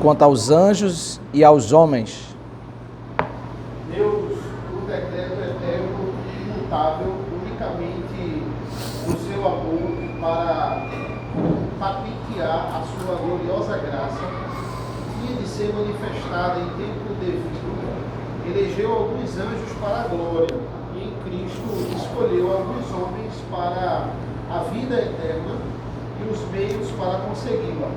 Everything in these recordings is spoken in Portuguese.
quanto aos anjos e aos homens. Deus, o decreto eterno e imutável, unicamente o seu amor para patentear a sua gloriosa graça, tinha de ser manifestada em tempo devido, elegeu alguns anjos para a glória, e em Cristo escolheu alguns homens para a vida eterna e os meios para consegui-la.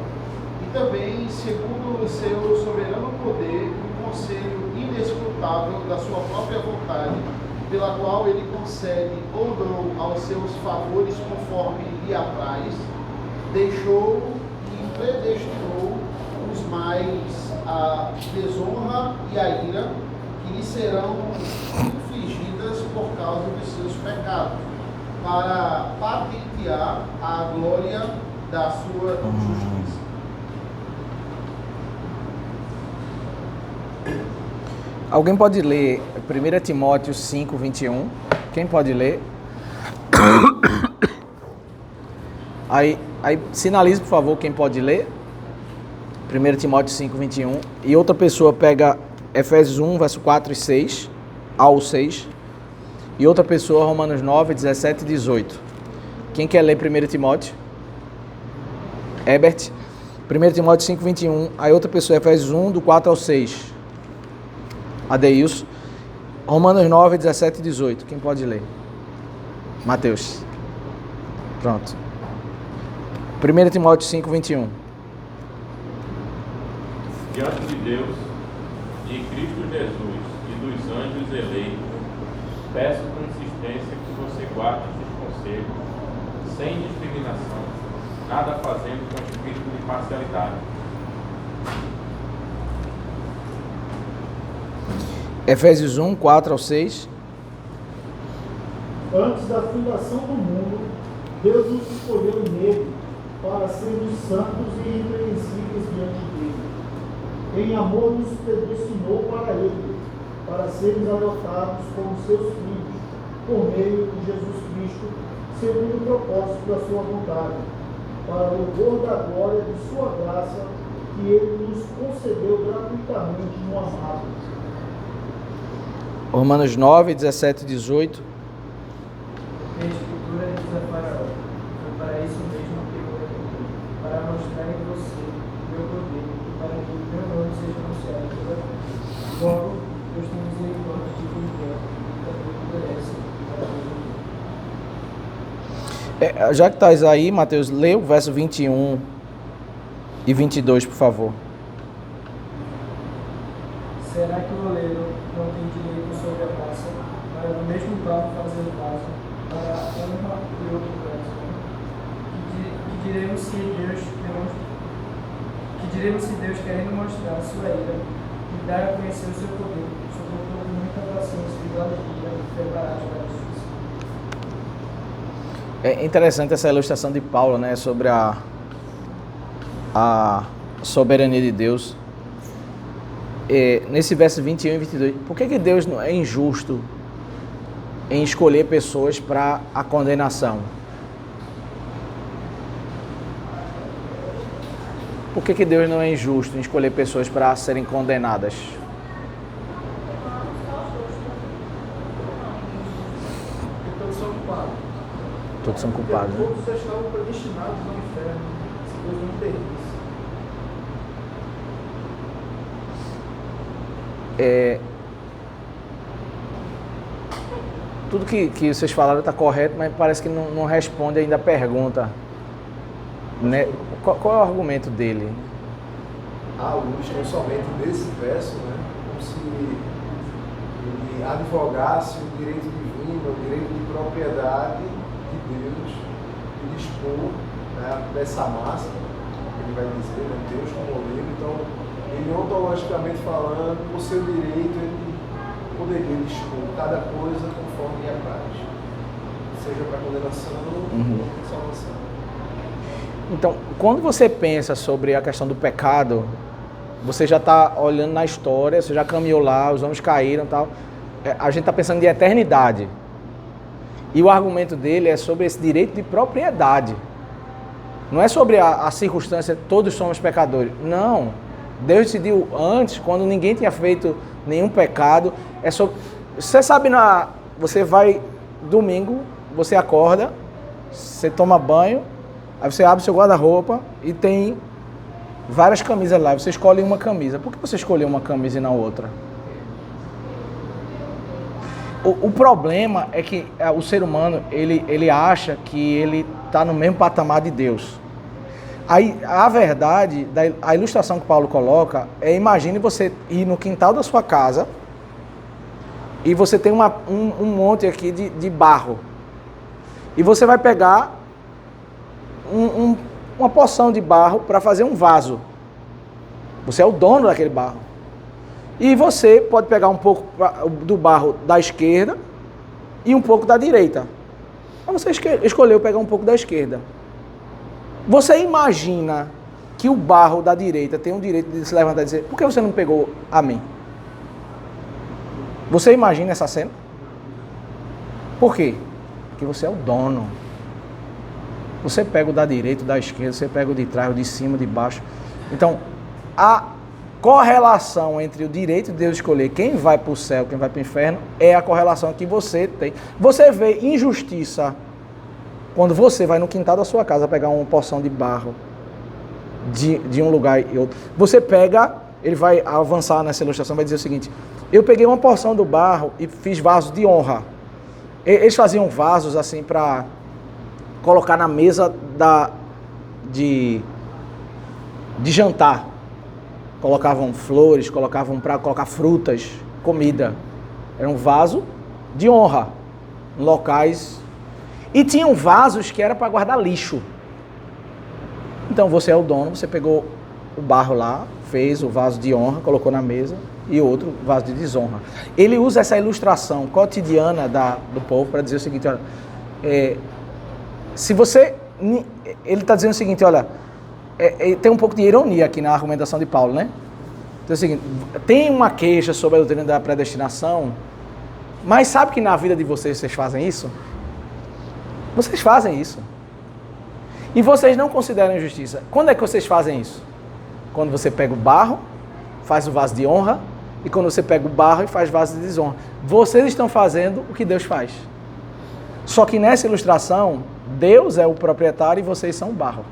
E também, segundo o seu soberano poder, um conselho inescrutável da sua própria vontade, pela qual ele concede ou não aos seus favores conforme lhe apraz, deixou e predestinou os mais a desonra e a ira que lhe serão infligidas por causa dos seus pecados, para patentear a glória da sua justiça. Alguém pode ler 1 Timóteo 5, 21? Quem pode ler? Aí sinalize, por favor, quem pode ler. 1 Timóteo 5, 21. E outra pessoa pega Efésios 1, verso 4 e 6, ao 6. E outra pessoa, Romanos 9, 17 e 18. Quem quer ler 1 Timóteo? Herbert. 1 Timóteo 5, 21. Aí outra pessoa, Efésios 1, do 4 ao 6. Adeilson. Romanos 9, 17 e 18. Quem pode ler? Mateus. Pronto. 1 Timóteo 5, 21. Diante de Deus, de Cristo Jesus e dos anjos eleitos, peço com insistência que você guarde estes conselhos, sem discriminação, nada fazendo com espírito de parcialidade. Efésios 1, 4 ao 6. Antes da fundação do mundo, Deus nos escolheu nele para sermos santos e irrepreensíveis diante dele. Em amor nos predestinou para ele, para sermos adotados como seus filhos, por meio de Jesus Cristo, segundo o propósito da sua vontade, para o louvor da glória de sua graça, que ele nos concedeu gratuitamente no amado. Romanos 9, 17 e 18. A Escritura diz a Faraó: foi para isso mesmo que eu ordenei, para mostrar em você meu poder e para que o meu nome seja anunciado toda vez. Logo, Deus tem misericórdia de quem quer e também endurece para a Já que estás aí, Mateus, lê o verso 21 e 22, por favor. Será que o oleiro não tem direito sobre a massa, para no mesmo barro fazer o vaso, para a honra e outro vaso? Que diremos se Deus, querendo mostrar a sua ira e dar a conhecer o seu poder, suportou com muita paciência e valentia e preparado para a justiça? É interessante essa ilustração de Paulo, né, sobre a soberania de Deus. Nesse verso 21 e 22, por que Deus não é injusto em escolher pessoas para a condenação? Por que Deus não é injusto em escolher pessoas para serem condenadas? Porque todos são culpados. Todos são culpados, né? Todos já estavam predestinados ao inferno, se Deus não permisse. Tudo que vocês falaram está correto, mas parece que não responde ainda a pergunta. Né? Qual é o argumento dele? À luz, não somente desse verso, né? Como se ele advogasse o direito divino, o direito de propriedade de Deus, de dispor, né, dessa massa, ele vai dizer, né, Deus como oleiro. Então, ele ontologicamente falando, o seu direito, ele poderia dispor cada coisa conforme lhe apraz, seja para condenação ou para salvação. Então, quando você pensa sobre a questão do pecado, você já está olhando na história, você já caminhou lá, os homens caíram e tal. A gente está pensando de eternidade. E o argumento dele é sobre esse direito de propriedade. Não é sobre a circunstância, todos somos pecadores. Não. Deus decidiu antes, quando ninguém tinha feito nenhum pecado. Você sabe, você vai domingo, você acorda, você toma banho, aí você abre seu guarda-roupa e tem várias camisas lá. Você escolhe uma camisa. Por que você escolheu uma camisa e não outra? O problema é que o ser humano, ele acha que ele está no mesmo patamar de Deus. Aí, a verdade, a ilustração que Paulo coloca é: imagine você ir no quintal da sua casa e você tem um monte aqui de barro. E você vai pegar uma porção de barro para fazer um vaso. Você é o dono daquele barro. E você pode pegar um pouco do barro da esquerda e um pouco da direita. Mas você escolheu pegar um pouco da esquerda. Você imagina que o barro da direita tem o direito de se levantar e dizer: por que você não pegou a mim? Você imagina essa cena? Por quê? Porque você é o dono. Você pega o da direita, o da esquerda, você pega o de trás, o de cima, o de baixo. Então, a correlação entre o direito de Deus escolher quem vai para o céu, quem vai para o inferno, é a correlação que você tem. Você vê injustiça quando você vai no quintal da sua casa pegar uma porção de barro de um lugar e outro. Você pega, ele vai avançar nessa ilustração, vai dizer o seguinte: eu peguei uma porção do barro e fiz vasos de honra. Eles faziam vasos assim para colocar na mesa de jantar. Colocavam flores, colocavam para colocar frutas, comida. Era um vaso de honra, em locais. E tinham vasos que era para guardar lixo. Então você é o dono, você pegou o barro lá, fez o vaso de honra, colocou na mesa, e outro vaso de desonra. Ele usa essa ilustração cotidiana do povo para dizer o seguinte: olha, se você... Ele está dizendo o seguinte, olha, tem um pouco de ironia aqui na argumentação de Paulo, né? Então é o seguinte: tem uma queixa sobre a doutrina da predestinação, mas sabe que na vida de vocês fazem isso? Vocês fazem isso. E vocês não consideram injustiça. Quando é que vocês fazem isso? Quando você pega o barro, faz o vaso de honra, e quando você pega o barro e faz vaso de desonra. Vocês estão fazendo o que Deus faz. Só que nessa ilustração, Deus é o proprietário e vocês são o barro.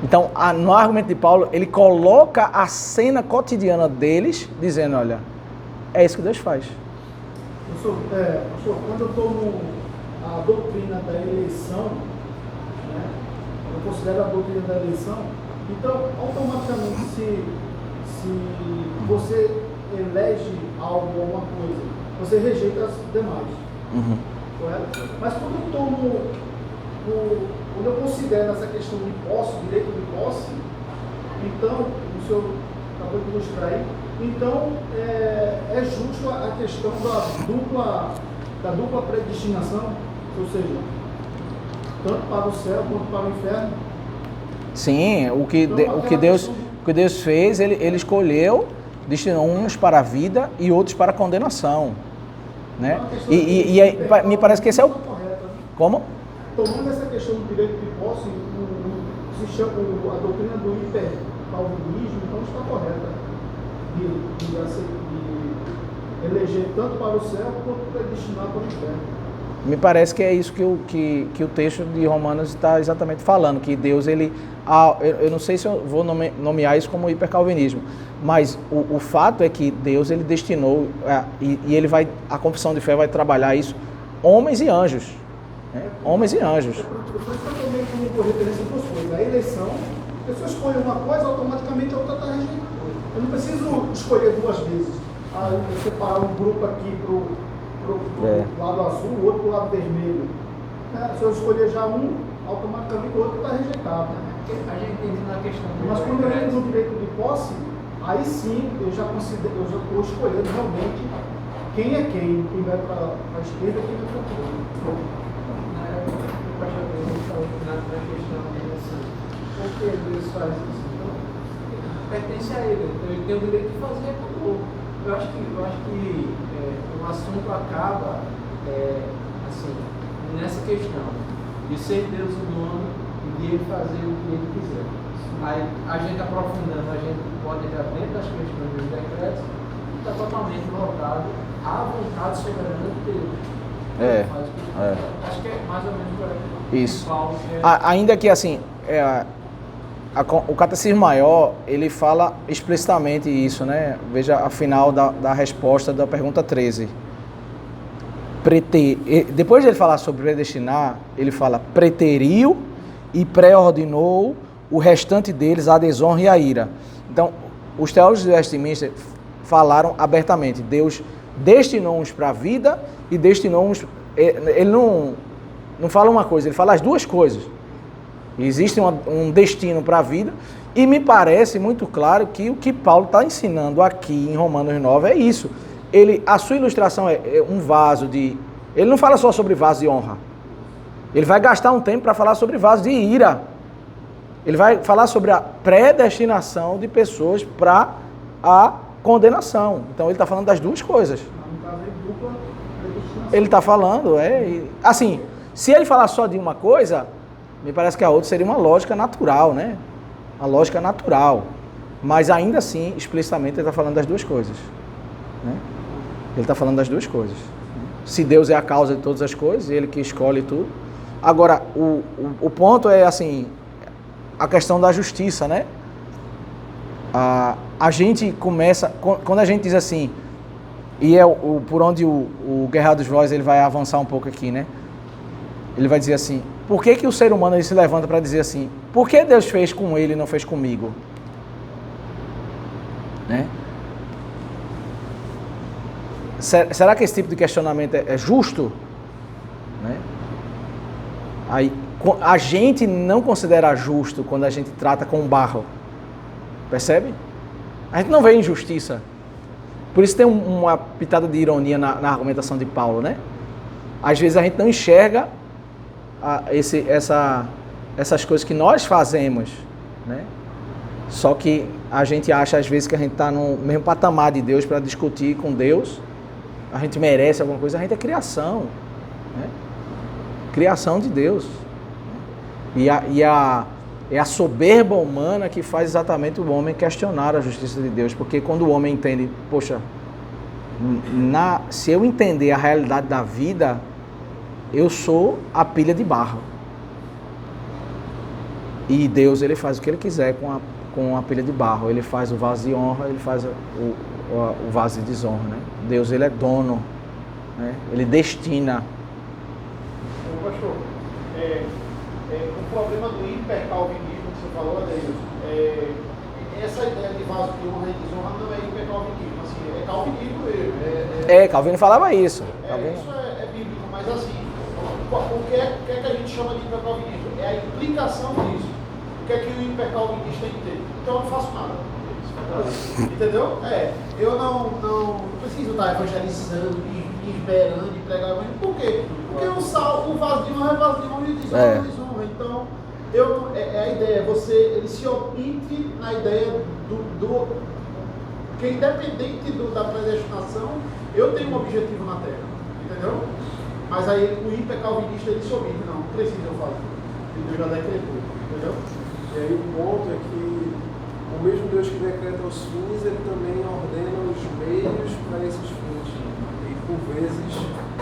Então, no argumento de Paulo, ele coloca a cena cotidiana deles, dizendo: olha, é isso que Deus faz. Pastor, quando eu tomo a doutrina da eleição, né, eu considero a doutrina da eleição, então, automaticamente, se você elege algo ou alguma coisa, você rejeita as demais. Uhum. Correto? Mas quando eu considero essa questão de posse, direito de posse, então, o senhor acabou de ilustrar aí, então é justo a questão da dupla predestinação, ou seja, tanto para o céu quanto para o inferno. Sim, o que Deus fez, ele escolheu, destinou uns para a vida e outros para a condenação. Né? Me parece que esse é o... Como? Tomando essa questão do direito de posse, se chama a doutrina do hipercalvinismo, então está correta de eleger tanto para o céu quanto predestinar para o inferno. Me parece que é isso que o texto de Romanos está exatamente falando, que Deus, eu não sei se eu vou nomear isso como hipercalvinismo, mas o fato é que Deus, ele destinou, e ele vai, a confissão de fé vai trabalhar isso, homens e anjos. Né? Homens e anjos. Por isso que eu tomei como referência duas coisas. A eleição, a pessoa escolhe uma coisa, automaticamente a outra está rejeitando. Eu não preciso escolher duas vezes. Eu separar um grupo aqui para o lado azul, o outro para o lado vermelho. Se eu escolher já um, automaticamente o outro está rejeitado. A gente entende na questão do... Mas quando eu entro no direito de posse, aí sim eu já estou escolhendo realmente quem é quem vai para a esquerda e quem vai para a direita. Na questão assim, por que Deus faz isso? Então, pertence a ele, então ele tem o direito de fazer, acabou. Eu acho que o assunto acaba assim, nessa questão de ser Deus o dono e de ele fazer o que ele quiser. Aí, a gente aprofundando, a gente pode entrar dentro das questões dos decretos e está totalmente voltado à vontade soberana de Deus. Ele faz o que ele quiser. Acho que é mais ou menos por aí. Isso. Paulo, Ainda que assim, o Catecismo Maior, ele fala explicitamente isso, né? Veja a final da resposta da pergunta 13. Depois de ele falar sobre predestinar, ele fala preteriu e pré-ordinou o restante deles à desonra e à ira. Então, os teólogos de Westminster falaram abertamente, Deus destinou uns para a vida e destinou uns... Ele não fala uma coisa, ele fala as duas coisas. Existe um destino para a vida e me parece muito claro que o que Paulo está ensinando aqui em Romanos 9 é isso. A sua ilustração é um vaso de... Ele não fala só sobre vaso de honra. Ele vai gastar um tempo para falar sobre vaso de ira. Ele vai falar sobre a predestinação de pessoas para a condenação. Então ele está falando das duas coisas. Ele está falando, assim, se ele falar só de uma coisa, me parece que a outra seria uma lógica natural, né? Uma lógica natural. Mas ainda assim, explicitamente, ele está falando das duas coisas. Né? Ele está falando das duas coisas. Se Deus é a causa de todas as coisas, ele que escolhe tudo. Agora, o ponto é assim, a questão da justiça, né? A gente começa, quando a gente diz assim, e por onde o Guerra dos Vozes ele vai avançar um pouco aqui, né? Ele vai dizer assim, por que o ser humano ele se levanta para dizer assim, por que Deus fez com ele e não fez comigo? Né? Será que esse tipo de questionamento é justo? Né? Aí, a gente não considera justo quando a gente trata com barro. Percebe? A gente não vê injustiça. Por isso tem uma pitada de ironia na argumentação de Paulo, né? Às vezes a gente não enxerga essas coisas que nós fazemos, né? Só que a gente acha às vezes que a gente está no mesmo patamar de Deus para discutir com Deus. A gente merece alguma coisa, a gente é criação, né? Criação de Deus. E é a soberba humana que faz exatamente o homem questionar a justiça de Deus, porque quando o homem entende, poxa, se eu entender a realidade da vida, eu sou a pilha de barro. E Deus, ele faz o que ele quiser com a pilha de barro. Ele faz o vaso de honra, ele faz o vaso de desonra, né? Deus, ele é dono, né? Ele destina. Pastor, o problema do hipercalvinismo que você falou, Adeilson, essa ideia de vaso de honra e desonra não é hipercalvinismo, assim, é calvinismo mesmo. Calvino falava isso. Isso é bíblico, mas assim, o que é que a gente chama de hipercalvinismo? É a implicação disso. O que é que o hipercalvinista entende? Então eu não faço nada. Entendeu? Eu não preciso estar evangelizando, esperando e pregar. Por quê? Porque o vaso de honra é vaso de honra e desonra é desonra. Então, a ideia é ele se omite na ideia que independente da predestinação, eu tenho um objetivo na Terra. Entendeu? Mas aí o hipercalvinista ele se omite. Não precisa eu fazer. Deus já decretou. Entendeu? E aí o ponto é que o mesmo Deus que decreta os fins, ele também ordena os meios para esses fins. E por vezes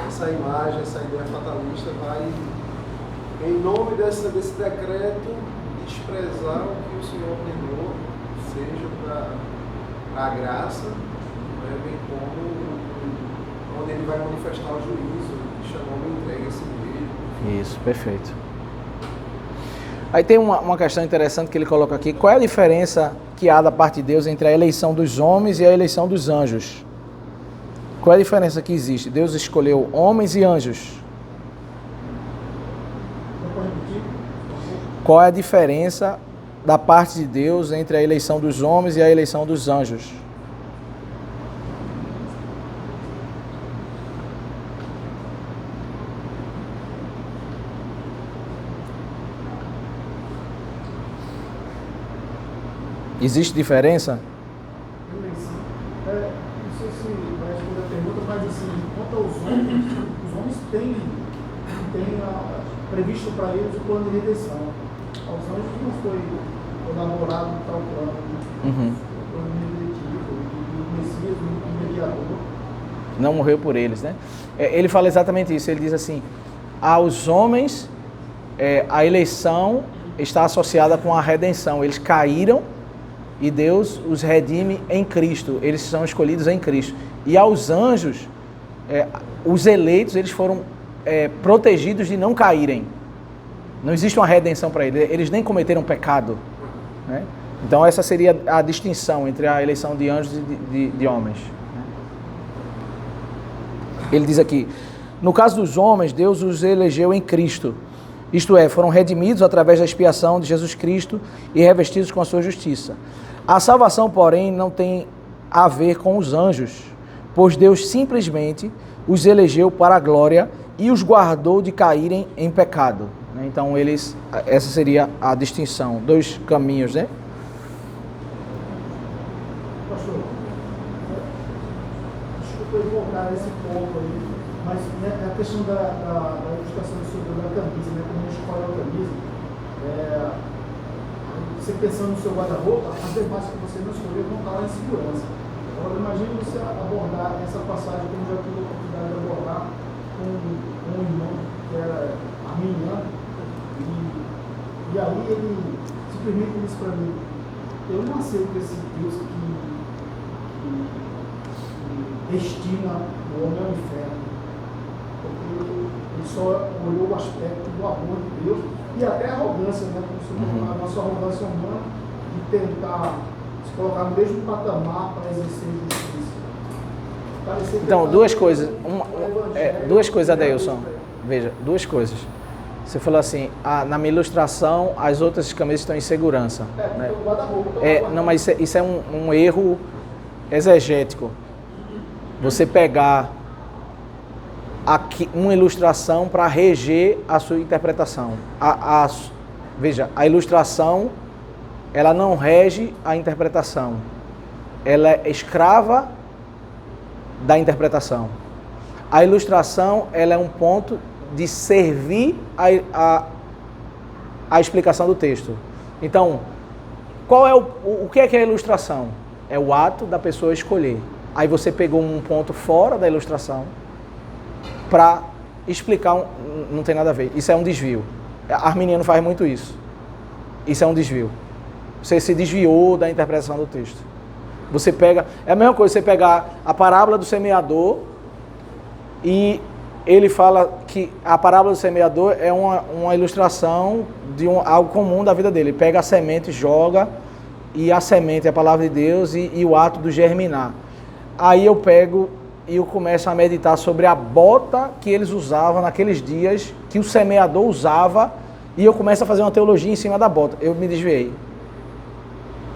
essa imagem, essa ideia fatalista vai, em nome desse decreto, desprezar o que o Senhor ordenou, seja para a graça, bem como onde ele vai manifestar o juízo, chamando entregue a si mesmo. Isso, perfeito. Aí tem uma questão interessante que ele coloca aqui. Qual é a diferença que há da parte de Deus entre a eleição dos homens e a eleição dos anjos? Qual é a diferença que existe? Deus escolheu homens e anjos. Qual é a diferença da parte de Deus entre a eleição dos homens e a eleição dos anjos? Existe diferença? Não sei se vai responder a pergunta, mas assim, quanto aos homens, os homens têm previsto para eles o plano de redenção. Aos anjos não foi elaborado tal plano, o plano redentivo, do Messias, do mediador. Não morreu por eles, né? Ele fala exatamente isso, ele diz assim, aos homens a eleição está associada com a redenção, eles caíram e Deus os redime em Cristo, eles são escolhidos em Cristo. E aos anjos, os eleitos, eles foram protegidos de não caírem. Não existe uma redenção para eles, eles nem cometeram pecado, né? Então essa seria a distinção entre a eleição de anjos e de homens. Ele diz aqui, no caso dos homens, Deus os elegeu em Cristo, isto é, foram redimidos através da expiação de Jesus Cristo e revestidos com a sua justiça. A salvação, porém, não tem a ver com os anjos, pois Deus simplesmente os elegeu para a glória e os guardou de caírem em pecado. Então, essa seria a distinção, dois caminhos, né? Pastor, desculpa eu voltar nesse ponto aí, mas a questão da ilustração da camisa, né? Quando a gente fala da camisa, você pensando no seu guarda-roupa, as demais que você não escolheu vão estar lá em segurança. Agora, imagine você abordar essa passagem que eu já tive a oportunidade de abordar com um irmão que era arminiano, e aí ele simplesmente disse para mim, eu não aceito esse Deus que destina o homem ao inferno, porque ele só olhou o aspecto do amor de Deus e até a arrogância, né? A nossa arrogância humana de tentar se colocar no mesmo patamar para exercer justiça. Então, duas coisas, Adeilson, veja, duas coisas. Você falou assim, na minha ilustração, as outras camisas estão em segurança. Né? Não, mas isso é um erro exegético. Você pegar aqui uma ilustração para reger a sua interpretação. Veja, a ilustração, ela não rege a interpretação. Ela é escrava da interpretação. A ilustração, ela é um ponto de servir a explicação do texto. Então, qual é o que é a ilustração? É o ato da pessoa escolher. Aí você pegou um ponto fora da ilustração para explicar, não tem nada a ver. Isso é um desvio. Arminiano faz muito isso. Isso é um desvio. Você se desviou da interpretação do texto. Você pega, é a mesma coisa, você pegar a parábola do semeador e ele fala que a parábola do semeador é uma ilustração de algo comum da vida dele. Ele pega a semente, joga, e a semente é a palavra de Deus e o ato do germinar. Aí eu pego e eu começo a meditar sobre a bota que eles usavam naqueles dias, que o semeador usava, e eu começo a fazer uma teologia em cima da bota. Eu me desviei.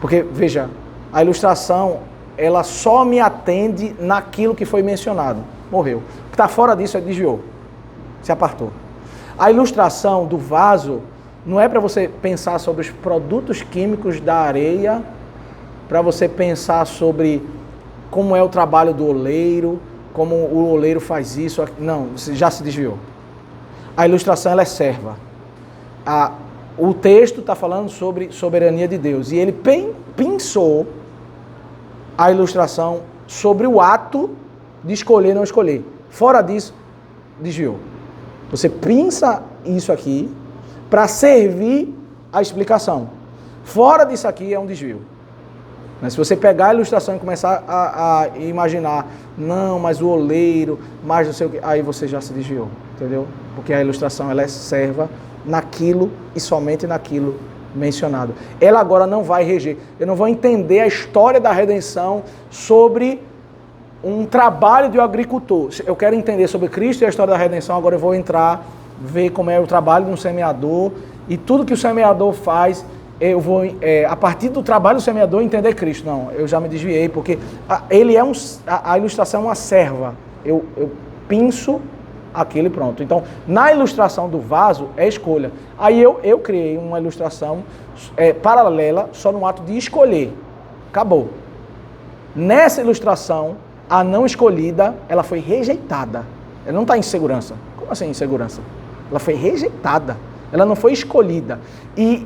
Porque, veja, a ilustração, ela só me atende naquilo que foi mencionado. Morreu. O que está fora disso, ele desviou. Se apartou. A ilustração do vaso não é para você pensar sobre os produtos químicos da areia, para você pensar sobre como é o trabalho do oleiro, como o oleiro faz isso. Não, você já se desviou. A ilustração, ela é serva. O texto está falando sobre soberania de Deus. E ele pensou a ilustração sobre o ato de escolher ou não escolher. Fora disso, desviou. Você pensa isso aqui para servir a explicação. Fora disso aqui é um desvio. Mas se você pegar a ilustração e começar a imaginar, não, mas o oleiro, mas não sei o que, aí você já se desviou, entendeu? Porque a ilustração, ela é serva naquilo e somente naquilo mencionado. Ela agora não vai reger. Eu não vou entender a história da redenção sobre um trabalho de um agricultor. Eu quero entender sobre Cristo e a história da redenção, agora eu vou entrar, ver como é o trabalho de um semeador e tudo que o semeador faz, eu vou, a partir do trabalho do semeador, entender Cristo. Não, eu já me desviei, porque ele é a ilustração é uma serva. Eu pinço aquilo e pronto. Então, na ilustração do vaso, é escolha. Aí eu criei uma ilustração paralela, só no ato de escolher. Acabou. Nessa ilustração, a não escolhida, ela foi rejeitada. Ela não está em segurança. Como assim em segurança? Ela foi rejeitada. Ela não foi escolhida. E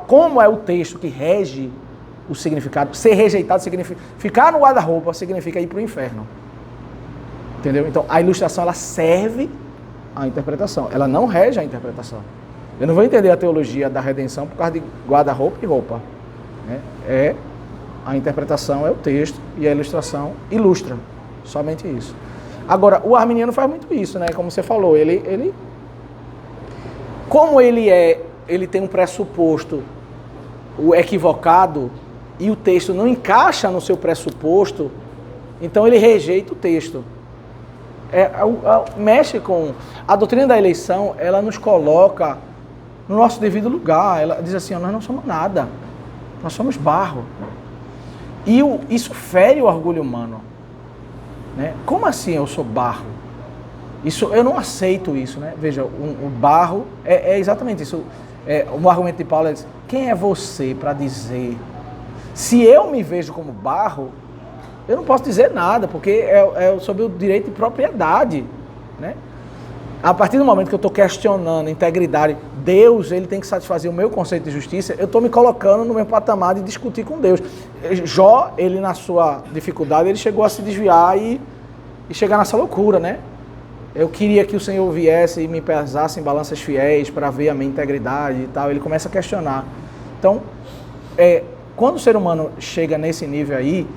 como é o texto que rege o significado, ser rejeitado significa... Ficar no guarda-roupa significa ir para o inferno. Entendeu? Então, a ilustração, ela serve à interpretação. Ela não rege a interpretação. Eu não vou entender a teologia da redenção por causa de guarda-roupa e roupa. Né? A interpretação é o texto e a ilustração ilustra. Somente isso. Agora, o arminiano faz muito isso, né? Como você falou, como ele tem um pressuposto equivocado e o texto não encaixa no seu pressuposto, então ele rejeita o texto. Mexe com... A doutrina da eleição, ela nos coloca no nosso devido lugar. Ela diz assim, nós não somos nada. Nós somos barro. E isso fere o orgulho humano. Né? Como assim eu sou barro? Eu não aceito isso. Né? Veja, o barro é exatamente isso. O argumento de Paulo é dizer, quem é você para dizer? Se eu me vejo como barro, eu não posso dizer nada, porque é sobre o direito de propriedade. Né? A partir do momento que eu estou questionando a integridade, Deus ele tem que satisfazer o meu conceito de justiça, eu estou me colocando no meu patamar de discutir com Deus. Jó, ele na sua dificuldade, ele chegou a se desviar e chegar nessa loucura, né? Eu queria que o Senhor viesse e me pesasse em balanças fiéis para ver a minha integridade e tal. Ele começa a questionar. Então, quando o ser humano chega nesse nível aí,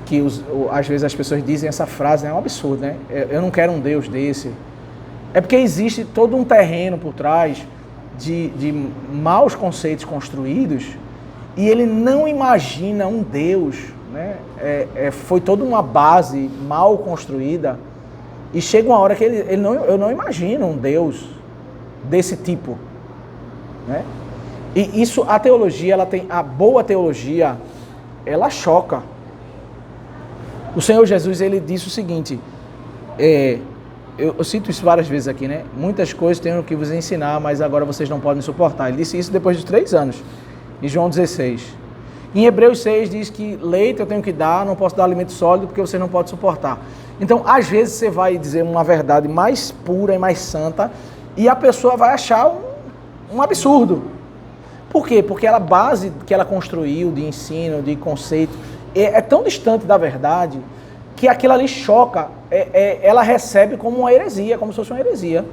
que às vezes as pessoas dizem essa frase, é um absurdo, né? Eu não quero um Deus desse. É porque existe todo um terreno por trás de maus conceitos construídos e ele não imagina um Deus, né? Foi toda uma base mal construída e chega uma hora que eu não imagino um Deus desse tipo, né? E isso, a teologia, a boa teologia, ela choca. O Senhor Jesus, ele disse o seguinte, eu cito isso várias vezes aqui, né? Muitas coisas tenho que vos ensinar, mas agora vocês não podem suportar. Ele disse isso depois de 3 anos, em João 16. Em Hebreus 6 diz que leite eu tenho que dar, não posso dar alimento sólido porque vocês não podem suportar. Então, às vezes você vai dizer uma verdade mais pura e mais santa e a pessoa vai achar um absurdo. Por quê? Porque a base que ela construiu de ensino, de conceito, é tão distante da verdade que aquilo ali choca, ela recebe como uma heresia, como se fosse uma heresia.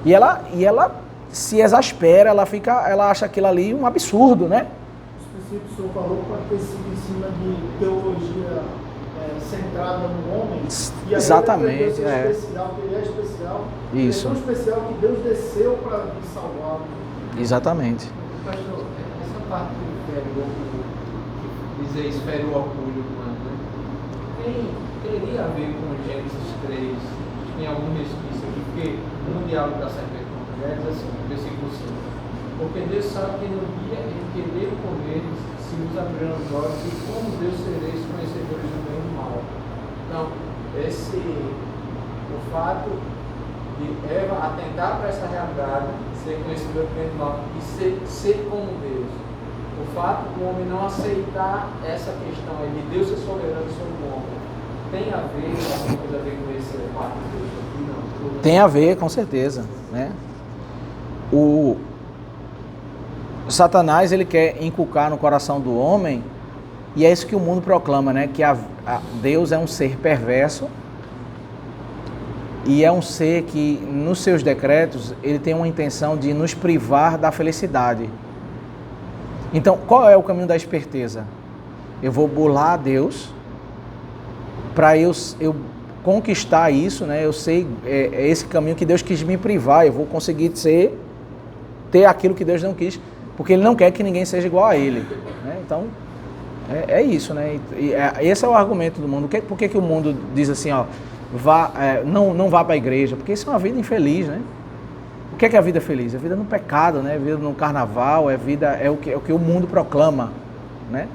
E ela se exaspera, ela acha aquilo ali um absurdo, né? Os princípios que o senhor falou pode ter sido em cima de teologia centrada no homem. E aí exatamente. Ele ser especial, que ele é especial. Isso. Ele é tão especial que Deus desceu para me salvar. Exatamente. Pastor, essa parte que dizer esfere o orgulho humano, né? Teria a ver com Gênesis 3, tem algum resquício aqui, porque no diálogo da serpente com a mulher diz assim, versículo 5, porque Deus sabe que no dia em que dele comer, se nos abrirão os olhos, e como Deus sereis conhecedores do bem e do mal. Então, o fato de Eva atentar para essa realidade, ser conhecedor do bem e do mal, e ser como Deus. O fato do homem não aceitar essa questão de Deus ser soberano sobre o homem, tem a ver, alguma coisa a ver com esse fato de Deus aqui? Não. Tem a ver, com certeza, né? O Satanás, ele quer inculcar no coração do homem, e é isso que o mundo proclama, né? Que Deus é um ser perverso, e é um ser que, nos seus decretos, ele tem uma intenção de nos privar da felicidade. Então, qual é o caminho da esperteza? Eu vou burlar a Deus para eu conquistar isso, né? Eu sei, é esse caminho que Deus quis me privar. Eu vou conseguir ter aquilo que Deus não quis, porque Ele não quer que ninguém seja igual a Ele, né? Então, é isso, né? Esse é o argumento do mundo. Por que o mundo diz assim, ó, não vá para a igreja? Porque isso é uma vida infeliz, né? O que é a vida feliz? É vida no pecado, né? É vida no carnaval, é o que o mundo proclama, né?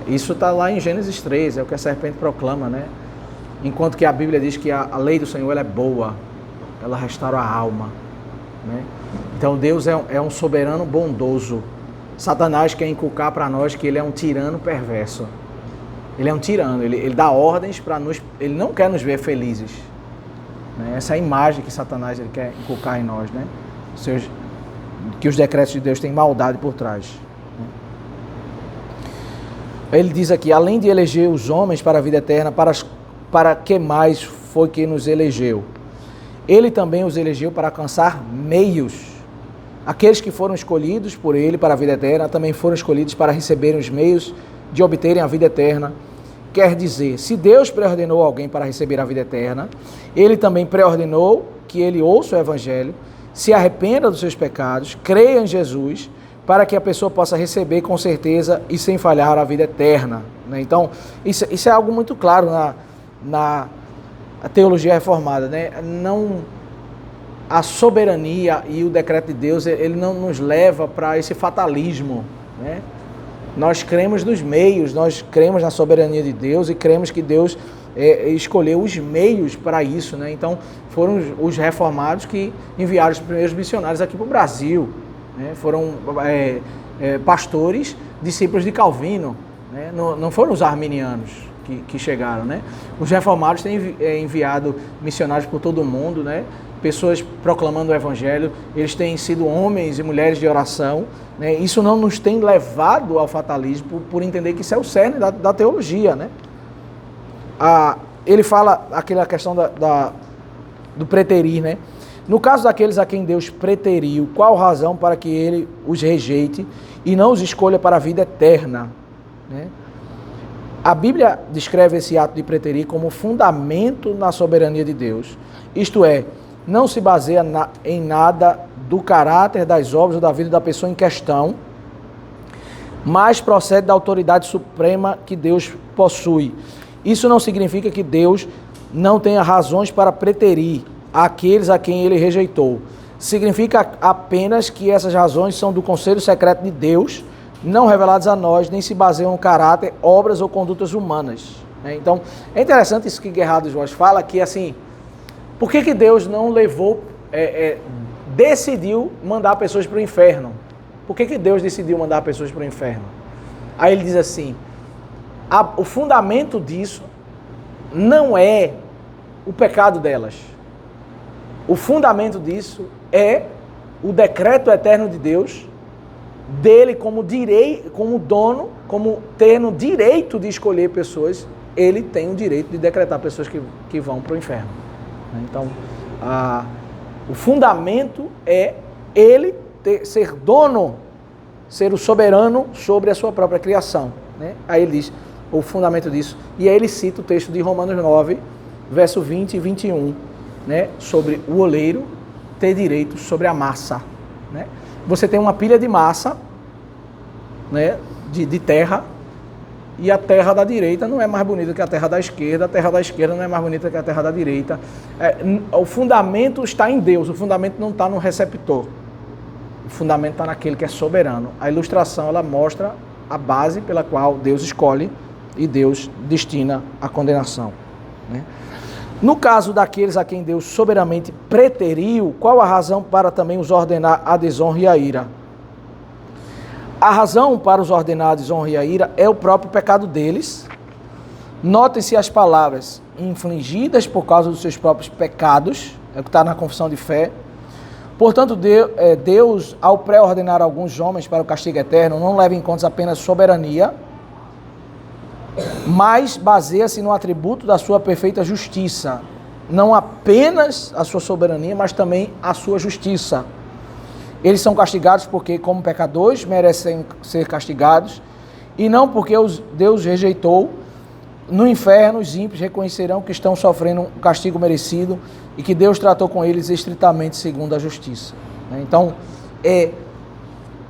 Isso está lá em Gênesis 3, é o que a serpente proclama, né? Enquanto que a Bíblia diz que a lei do Senhor ela é boa, ela restaura a alma, né? Então Deus é um soberano bondoso. Satanás quer inculcar para nós que ele é um tirano perverso. Ele é um tirano, ele dá ordens para nós, ele não quer nos ver felizes. né? Essa é a imagem que Satanás ele quer inculcar em nós, né? Que os decretos de Deus têm maldade por trás. Ele diz aqui, além de eleger os homens para a vida eterna, para que mais foi que nos elegeu? Ele também os elegeu para alcançar meios. Aqueles que foram escolhidos por ele para a vida eterna também foram escolhidos para receberem os meios de obterem a vida eterna. Quer dizer, se Deus preordenou alguém para receber a vida eterna, ele também preordenou que ele ouça o Evangelho, se arrependa dos seus pecados, creia em Jesus, para que a pessoa possa receber com certeza e sem falhar a vida eterna. Né? Então, isso é algo muito claro na teologia reformada. Né? A soberania e o decreto de Deus, ele não nos leva para esse fatalismo. Né? Nós cremos nos meios, nós cremos na soberania de Deus e cremos que Deus escolheu os meios para isso. Né? Então, foram os reformados que enviaram os primeiros missionários aqui para o Brasil. Né? Foram pastores, discípulos de Calvino. Né? Não foram os arminianos que chegaram. Né? Os reformados têm enviado missionários por todo o mundo, né? Pessoas proclamando o Evangelho. Eles têm sido homens e mulheres de oração. Né? Isso não nos tem levado ao fatalismo por entender que isso é o cerne da teologia. Né? Ele fala aquela questão do preterir, né? No caso daqueles a quem Deus preteriu, qual razão para que ele os rejeite e não os escolha para a vida eterna? Né? A Bíblia descreve esse ato de preterir como fundamento na soberania de Deus. Isto é, não se baseia em nada do caráter, das obras ou da vida da pessoa em questão, mas procede da autoridade suprema que Deus possui. Isso não significa que Deus não tenha razões para preterir aqueles a quem ele rejeitou. Significa apenas que essas razões são do conselho secreto de Deus, não reveladas a nós, nem se baseiam no caráter, obras ou condutas humanas. Então, é interessante isso que Gerhard Rosch fala, que assim, por que Deus não decidiu mandar pessoas para o inferno? Por que Deus decidiu mandar pessoas para o inferno? Aí ele diz assim, o fundamento disso não é o pecado delas. O fundamento disso é o decreto eterno de Deus, dele como dono, como tendo direito de escolher pessoas, ele tem o direito de decretar pessoas que vão para o inferno. Então, o fundamento é ele ser dono, ser o soberano sobre a sua própria criação. Né? Aí ele diz o fundamento disso, e aí ele cita o texto de Romanos 9, verso 20 e 21, né? Sobre o oleiro ter direito sobre a massa. Né? Você tem uma pilha de massa, né? de terra, e a terra da direita não é mais bonita que a terra da esquerda não é mais bonita que a terra da direita. O fundamento está em Deus, o fundamento não está no receptor. O fundamento está naquele que é soberano. A ilustração ela mostra a base pela qual Deus escolhe e Deus destina a condenação. Né? No caso daqueles a quem Deus soberanamente preteriu, qual a razão para também os ordenar a desonra e a ira? A razão para os ordenar a desonra e a ira é o próprio pecado deles. Notem-se as palavras infligidas por causa dos seus próprios pecados, é o que está na confissão de fé. Portanto, Deus, ao pré-ordenar alguns homens para o castigo eterno, não leva em conta apenas soberania, mas baseia-se no atributo da sua perfeita justiça. Não apenas a sua soberania, mas também a sua justiça. Eles são castigados porque, como pecadores, merecem ser castigados, e não porque Deus rejeitou. No inferno, os ímpios reconhecerão que estão sofrendo um castigo merecido e que Deus tratou com eles estritamente segundo a justiça. Então,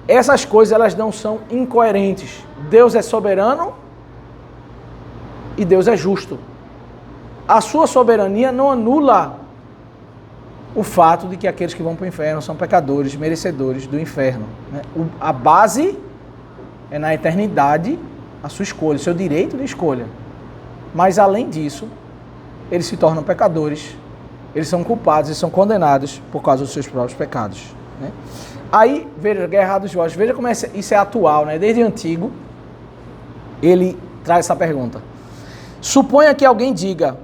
essas coisas elas não são incoerentes. Deus é soberano e Deus é justo. A sua soberania não anula o fato de que aqueles que vão para o inferno são pecadores, merecedores do inferno. A base é na eternidade a sua escolha, o seu direito de escolha. Mas além disso, eles se tornam pecadores, eles são culpados e são condenados por causa dos seus próprios pecados. Né? Aí, veja, Gerhard Rosch, veja como isso é atual, né? Desde antigo, ele traz essa pergunta. Suponha que alguém diga,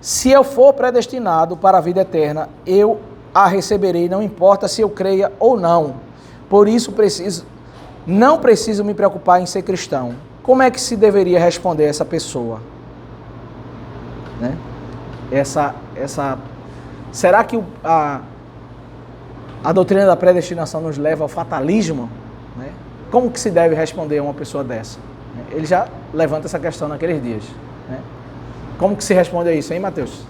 Se eu for predestinado para a vida eterna, eu a receberei, não importa se eu creia ou não. Por isso não preciso me preocupar em ser cristão. Como é que se deveria responder essa pessoa? Né? Será que a doutrina da predestinação nos leva ao fatalismo? Né? Como que se deve responder a uma pessoa dessa? Ele já levanta essa questão naqueles dias. Né? Como que se responde a isso, hein, Mateus?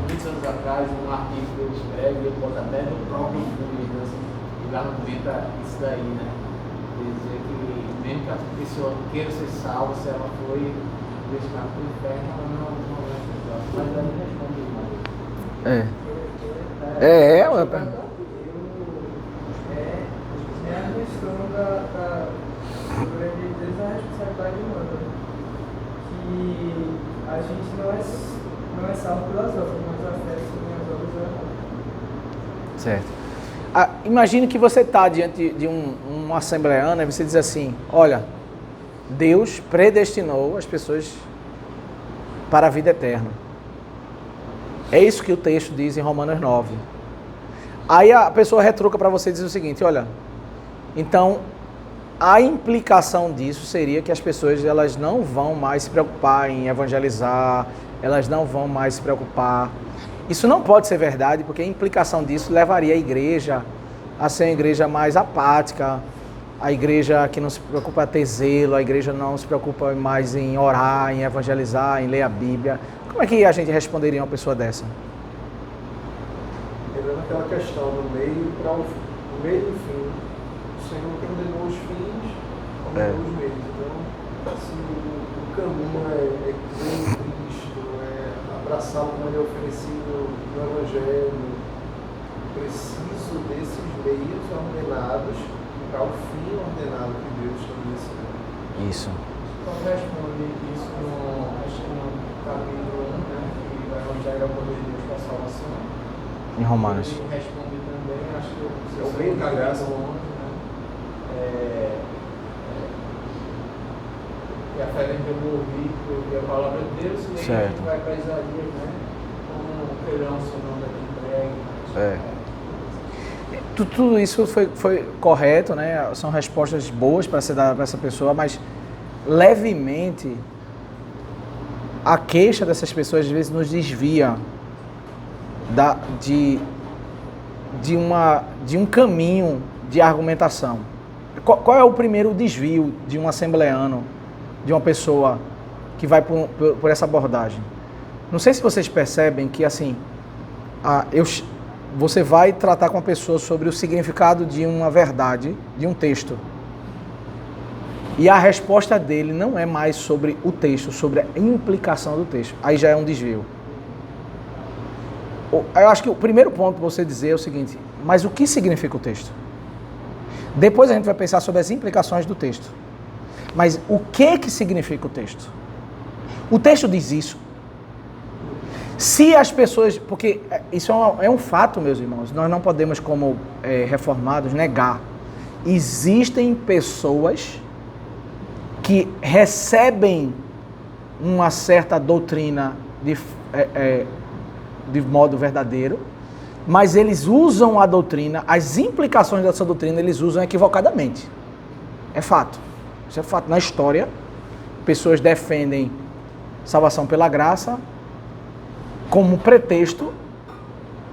Muitos anos atrás, um artigo que eu escrevo, ele bota até no próprio filme, e lá não comenta isso daí, né? Quer dizer que mesmo que a pessoa queira ser salva, se ela foi destinada para o inferno, ela não vai ser salva. Mas ela não responde mais. É a questão sobre a responsabilidade humana. Que a gente não é salvo pelas obras, mas a fé sobre as obras é. Certo. Imagine que você está diante de um assembleano e você diz assim: olha, Deus predestinou as pessoas para a vida eterna. É isso que o texto diz em Romanos 9. Aí a pessoa retruca para você e diz o seguinte: olha, então a implicação disso seria que as pessoas elas não vão mais se preocupar em evangelizar, elas não vão mais se preocupar. Isso não pode ser verdade, porque a implicação disso levaria a igreja a ser uma igreja mais apática, a igreja que não se preocupa em ter zelo, a igreja não se preocupa mais em orar, em evangelizar, em ler a Bíblia. Como é que a gente responderia a uma pessoa dessa? Lembrando aquela questão do meio para o meio e o fim. O Senhor condenou os fins, condenou os meios. Então, se o caminho é crer em Cristo, abraçá-lo como ele é oferecido no Evangelho, preciso desses meios ordenados para o fim ordenado que Deus estabeleceu. Isso. Então responde isso no capítulo 1, né, que vai mostrar o poder de Deus para a salvação. Em Romanos. Ele responde também, acho que É o meio da graça. 11, né, que a fé vem pelo ouvir a palavra de Deus, e aí a gente vai para Isaías, né, como um feirão seu nome aqui entregue. Tudo isso foi correto, né? São respostas boas para ser dadas para essa pessoa, mas levemente a queixa dessas pessoas às vezes nos desvia de um caminho de argumentação. Qual é o primeiro desvio de um assembleano, de uma pessoa que vai por essa abordagem? Não sei se vocês percebem que assim, você vai tratar com a pessoa sobre o significado de uma verdade, de um texto. E a resposta dele não é mais sobre o texto, sobre a implicação do texto. Aí já é um desvio. Eu acho que o primeiro ponto para você dizer é o seguinte: mas o que significa o texto? Depois a gente vai pensar sobre as implicações do texto. Mas o que significa o texto? O texto diz isso. Se as pessoas... Porque isso é um fato, meus irmãos. Nós não podemos, como reformados, negar. Existem pessoas que recebem uma certa doutrina de modo verdadeiro, mas eles usam a doutrina, as implicações dessa doutrina, eles usam equivocadamente. É fato. Isso é fato. Na história, pessoas defendem salvação pela graça como pretexto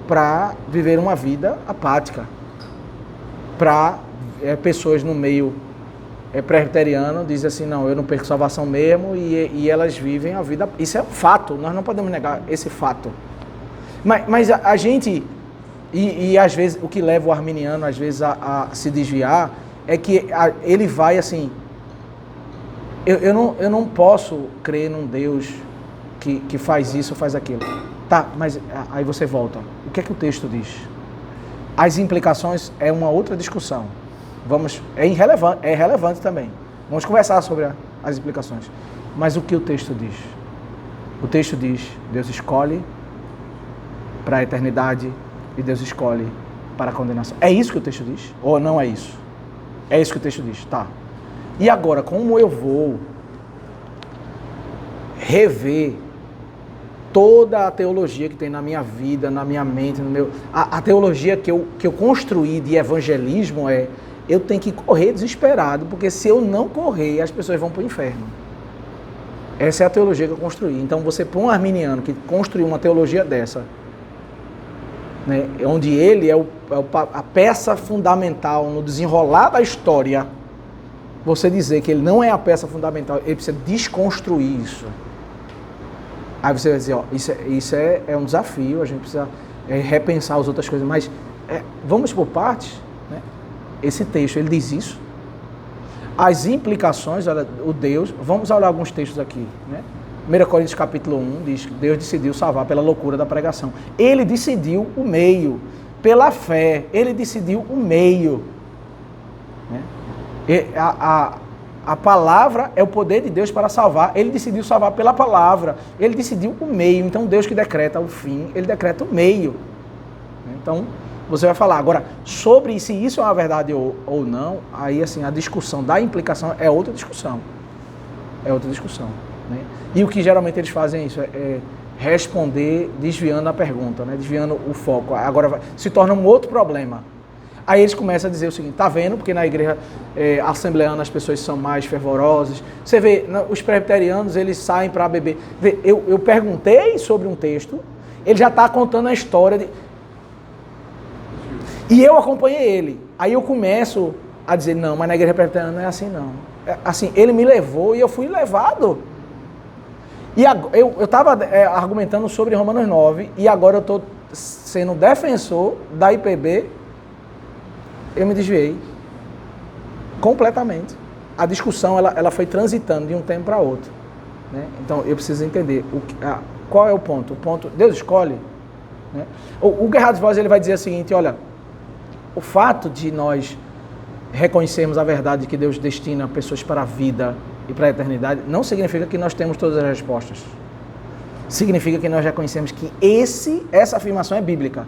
para viver uma vida apática. Para pessoas no meio presbiteriano dizem assim: não, eu não perco salvação mesmo, e elas vivem a vida... Isso é um fato, nós não podemos negar esse fato. Mas a gente... E às vezes o que leva o arminiano às vezes a se desviar é que ele vai assim... Eu não posso crer num Deus que faz isso ou faz aquilo. Tá, mas aí você volta. O que é que o texto diz? As implicações é uma outra discussão. É relevante também. Vamos conversar sobre as implicações. Mas o que o texto diz? O texto diz: Deus escolhe para a eternidade e Deus escolhe para a condenação. É isso que o texto diz? Ou não é isso? É isso que o texto diz, tá. E agora, como eu vou rever toda a teologia que tem na minha vida, na minha mente, no meu... A teologia que eu construí de evangelismo eu tenho que correr desesperado, porque se eu não correr, as pessoas vão para o inferno. Essa é a teologia que eu construí. Então, você põe um arminiano que construiu uma teologia dessa, né, onde ele é a peça fundamental no desenrolar da história, você dizer que ele não é a peça fundamental, ele precisa desconstruir isso. Aí você vai dizer, ó, isso é um desafio, a gente precisa repensar as outras coisas, mas vamos por partes, né? Esse texto, ele diz isso. As implicações, olha, vamos olhar alguns textos aqui, né? 1 Coríntios capítulo 1 diz que Deus decidiu salvar pela loucura da pregação. Ele decidiu o meio, pela fé, ele decidiu o meio. Né? A palavra é o poder de Deus para salvar. Ele decidiu salvar pela palavra. Ele decidiu o meio. Então, Deus que decreta o fim, ele decreta o meio. Então, você vai falar. Agora, sobre se isso é uma verdade ou não, aí, assim, a discussão da implicação é outra discussão. É outra discussão. Né? E o que geralmente eles fazem é isso, é responder desviando a pergunta, né? Desviando o foco. Agora se torna um outro problema. Aí eles começam a dizer o seguinte, tá vendo? Porque na igreja assembleana as pessoas são mais fervorosas. Você vê, os presbiterianos, eles saem para beber. Vê, eu perguntei sobre um texto, ele já está contando a história. E eu acompanhei ele. Aí eu começo a dizer, não, mas na igreja presbiteriana não é assim não. Assim, ele me levou e eu fui levado. E eu estava argumentando sobre Romanos 9 e agora eu estou sendo defensor da IPB. Eu me desviei completamente. A discussão ela foi transitando de um tempo para outro. Né? Então eu preciso entender qual é o ponto. O ponto, Deus escolhe. Né? O Gerhard Voss ele vai dizer o seguinte, olha, o fato de nós reconhecermos a verdade de que Deus destina pessoas para a vida e para a eternidade, não significa que nós temos todas as respostas. Significa que nós reconhecemos que essa afirmação é bíblica.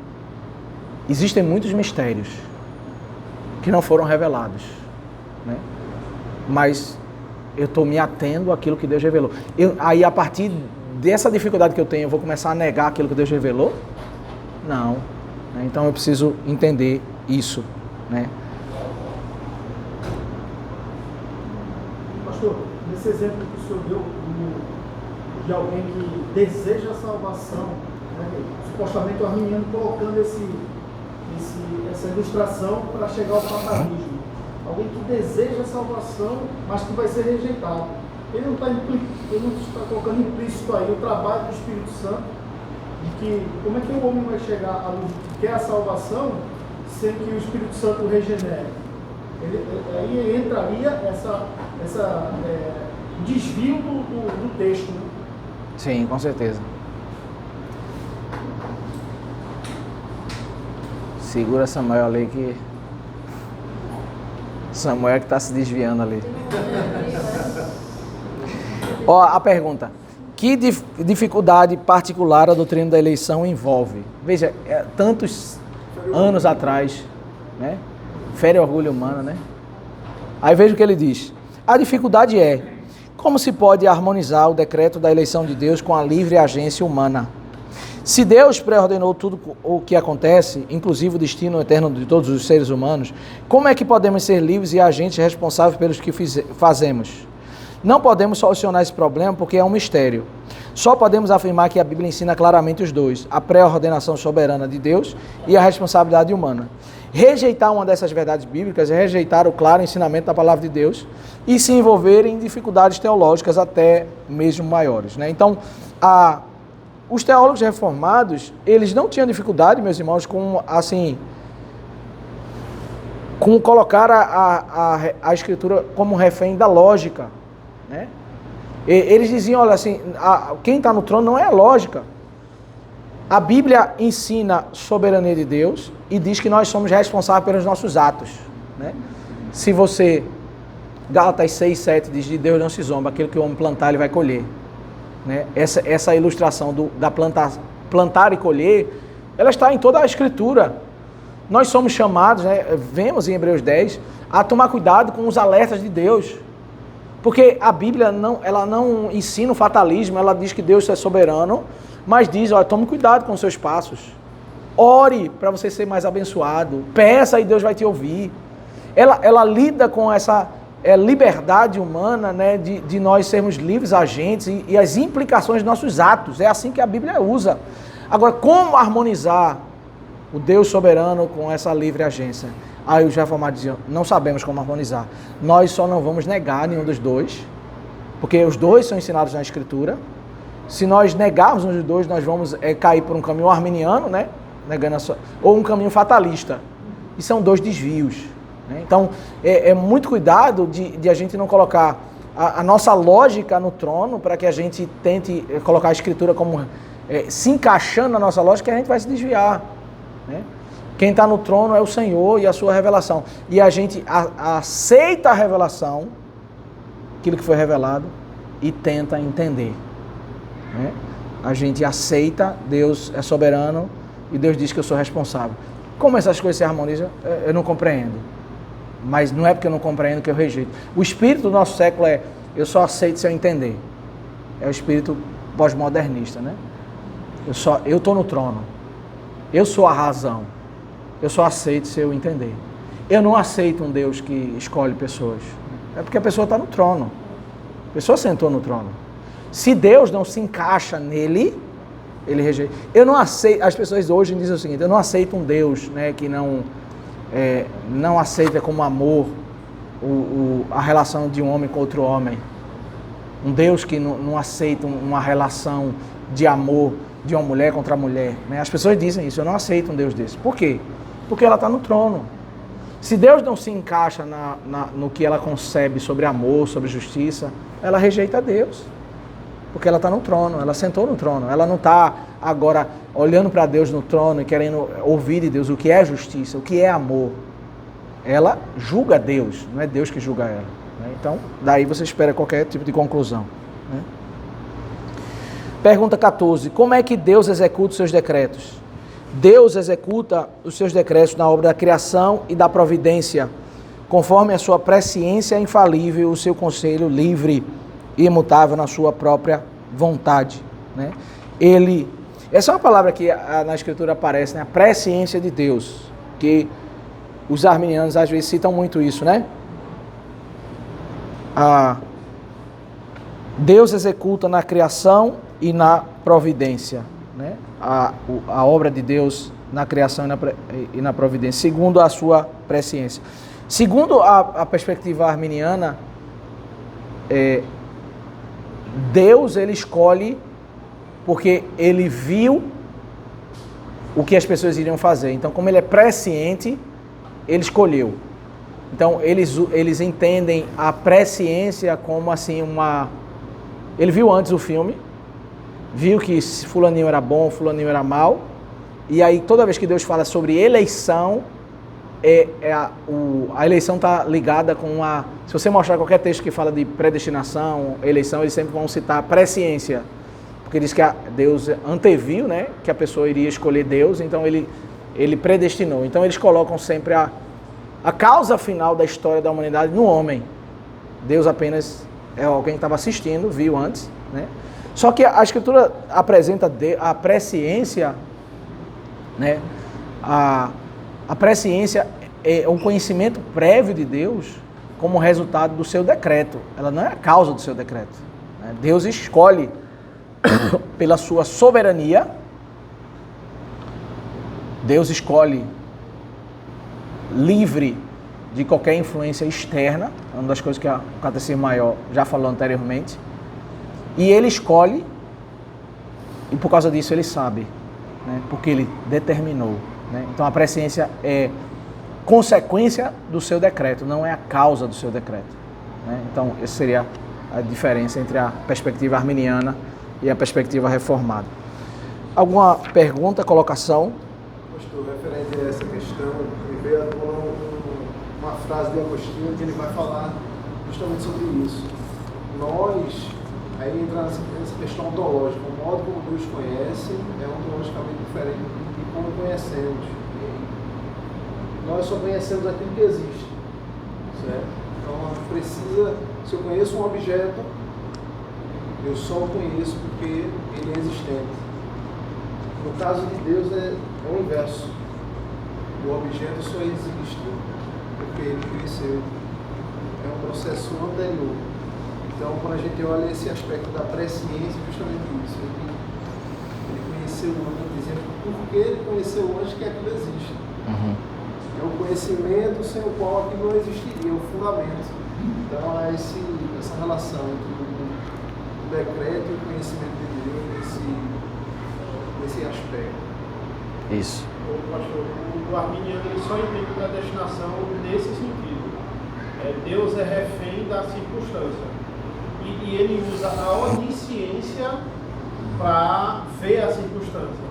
Existem muitos mistérios que não foram revelados. Né? Mas eu estou me atendo àquilo que Deus revelou. Aí, a partir dessa dificuldade que eu tenho, eu vou começar a negar aquilo que Deus revelou? Não. Né? Então, eu preciso entender isso. Né? Pastor, nesse exemplo que o senhor deu de alguém que deseja a salvação, né, supostamente o arminiano colocando essa ilustração para chegar ao patanismo. Alguém que deseja a salvação, mas que vai ser rejeitado. Ele não está colocando implícito aí o trabalho do Espírito Santo, de que como é que o homem vai chegar à luz que é a salvação sem que o Espírito Santo o regenere? Aí entraria essa desvio do texto. Né? Sim, com certeza. Segura Samuel ali que... Samuel é que está se desviando ali. Ó, a pergunta. Que dificuldade particular a doutrina da eleição envolve? Veja, tantos anos atrás, né? Fere o orgulho humano, né? Aí veja o que ele diz. A dificuldade é, como se pode harmonizar o decreto da eleição de Deus com a livre agência humana? Se Deus pré-ordenou tudo o que acontece, inclusive o destino eterno de todos os seres humanos, como é que podemos ser livres e agentes responsáveis pelos que fazemos? Não podemos solucionar esse problema porque é um mistério. Só podemos afirmar que a Bíblia ensina claramente os dois, a pré-ordenação soberana de Deus e a responsabilidade humana. Rejeitar uma dessas verdades bíblicas é rejeitar o claro ensinamento da palavra de Deus e se envolver em dificuldades teológicas até mesmo maiores. Né? Então, os teólogos reformados, eles não tinham dificuldade, meus irmãos, com colocar a Escritura como refém da lógica. Né? Eles diziam, olha assim, quem está no trono não é a lógica. A Bíblia ensina a soberania de Deus e diz que nós somos responsáveis pelos nossos atos. Né? Se você... Gálatas 6, 7 diz, de Deus não se zomba, aquilo que o homem plantar ele vai colher. Né? Essa ilustração da plantar e colher, ela está em toda a Escritura. nós somos chamados, né, vemos em Hebreus 10, a tomar cuidado com os alertas de Deus. Porque a Bíblia ela não ensina o fatalismo, ela diz que Deus é soberano, mas diz, olha, tome cuidado com os seus passos. Ore para você ser mais abençoado. Peça e Deus vai te ouvir. Ela lida com essa liberdade humana, né, de nós sermos livres agentes e as implicações dos nossos atos. É assim que a Bíblia usa. Agora, como harmonizar o Deus soberano com essa livre agência? Aí os reformados diziam, não sabemos como harmonizar. Nós só não vamos negar nenhum dos dois, porque os dois são ensinados na Escritura. Se nós negarmos um dos dois, nós vamos cair por um caminho arminiano, né? Ou um caminho fatalista. E são dois desvios. Né? Então, muito cuidado de a gente não colocar a nossa lógica no trono, para que a gente tente colocar a Escritura como se encaixando na nossa lógica, e a gente vai se desviar. Né? Quem está no trono é o Senhor e a sua revelação. E a gente aceita a revelação, aquilo que foi revelado, e tenta entender. Né? A gente aceita, Deus é soberano, e Deus diz que eu sou responsável. Como essas coisas se harmonizam, eu não compreendo. Mas não é porque eu não compreendo que eu rejeito. O espírito do nosso século eu só aceito se eu entender. É o espírito pós-modernista, né? Eu estou no trono. Eu sou a razão. Eu só aceito se eu entender. Eu não aceito um Deus que escolhe pessoas. É porque a pessoa está no trono. A pessoa sentou no trono. Se Deus não se encaixa nele, ele rejeita. Eu não aceito. As pessoas hoje dizem o seguinte: eu não aceito um Deus, né, que não aceita como amor a relação de um homem com outro homem. Um Deus que não aceita uma relação de amor de uma mulher contra a mulher. Né? As pessoas dizem isso. Eu não aceito um Deus desse. Por quê? Porque ela está no trono. Se Deus não se encaixa no que ela concebe sobre amor, sobre justiça, ela rejeita Deus. Porque ela está no trono, ela sentou no trono. Ela não está agora olhando para Deus no trono e querendo ouvir de Deus o que é justiça, o que é amor. Ela julga Deus, não é Deus que julga ela. Né? Então, daí você espera qualquer tipo de conclusão. Né? Pergunta 14. Como é que Deus executa os seus decretos? Deus executa os seus decretos na obra da criação e da providência, conforme a sua presciência infalível, o seu conselho livre e imutável na sua própria vontade. Né? Essa é uma palavra que na Escritura aparece, né? A presciência de Deus, que os arminianos às vezes citam muito isso, né? Deus executa na criação e na providência, né? A obra de Deus na criação e na providência, segundo a sua presciência. Segundo a perspectiva arminiana, Deus ele escolhe porque ele viu o que as pessoas iriam fazer. Então, como ele é presciente, ele escolheu. Então, eles entendem a presciência como assim Ele viu antes o filme, viu que fulaninho era bom, fulaninho era mal, e aí toda vez que Deus fala sobre eleição, a eleição está ligada com se você mostrar qualquer texto que fala de predestinação, eleição, eles sempre vão citar presciência, porque diz que Deus anteviu, né, que a pessoa iria escolher Deus, então ele predestinou. Então eles colocam sempre a causa final da história da humanidade no homem. Deus apenas é alguém que estava assistindo, viu antes, né? Só que a Escritura apresenta a presciência, né? A presciência é um conhecimento prévio de Deus como resultado do seu decreto. Ela não é a causa do seu decreto. Né? Deus escolhe pela sua soberania. Deus escolhe livre de qualquer influência externa, uma das coisas que o Catecismo Maior já falou anteriormente, e ele escolhe, e por causa disso ele sabe, né, porque ele determinou. Né? Então a presciência é consequência do seu decreto, não é a causa do seu decreto. Né? Então essa seria a diferença entre a perspectiva arminiana e a perspectiva reformada. Alguma pergunta, colocação? Pastor, referente a essa questão, me veio uma frase de Agostinho que ele vai falar justamente sobre isso. Nós, aí entra nessa questão ontológica, o modo como Deus conhece é ontologicamente diferente de como conhecemos. nós só conhecemos aquilo que existe, certo? Então a gente precisa, se eu conheço um objeto, eu só o conheço porque ele é existente. No caso de Deus é o inverso. O objeto só existe porque ele conheceu. É um processo anterior. Então, quando a gente olha esse aspecto da presciência, justamente isso. Ele conheceu antes, porque ele conheceu antes que aquilo existe. É um conhecimento sem o qual aquilo não existiria, o fundamento. Então, há essa relação entre o decreto e o conhecimento de Deus nesse aspecto. Isso. O pastor, o arminiano ele só entende a destinação nesse sentido. Deus é refém da circunstância. E ele usa a onisciência para ver a circunstância.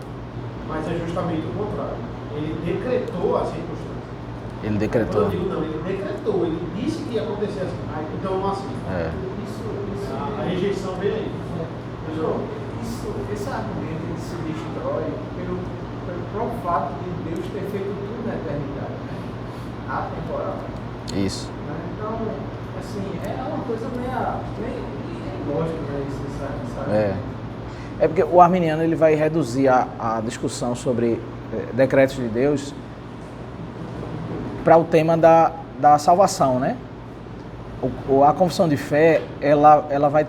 Mas é justamente o contrário. Ele decretou a circunstância. Ele decretou. Quando eu digo não, ele decretou, ele disse que ia acontecer assim. Então, assim, a rejeição vem aí. Esse argumento ele se destrói pelo próprio fato de Deus ter feito tudo na eternidade, né? Atemporal. Isso. Então, assim, é uma coisa meio lógica, né? É porque o arminiano ele vai reduzir a discussão sobre decretos de Deus para o tema da salvação, né? A confissão de fé, ela vai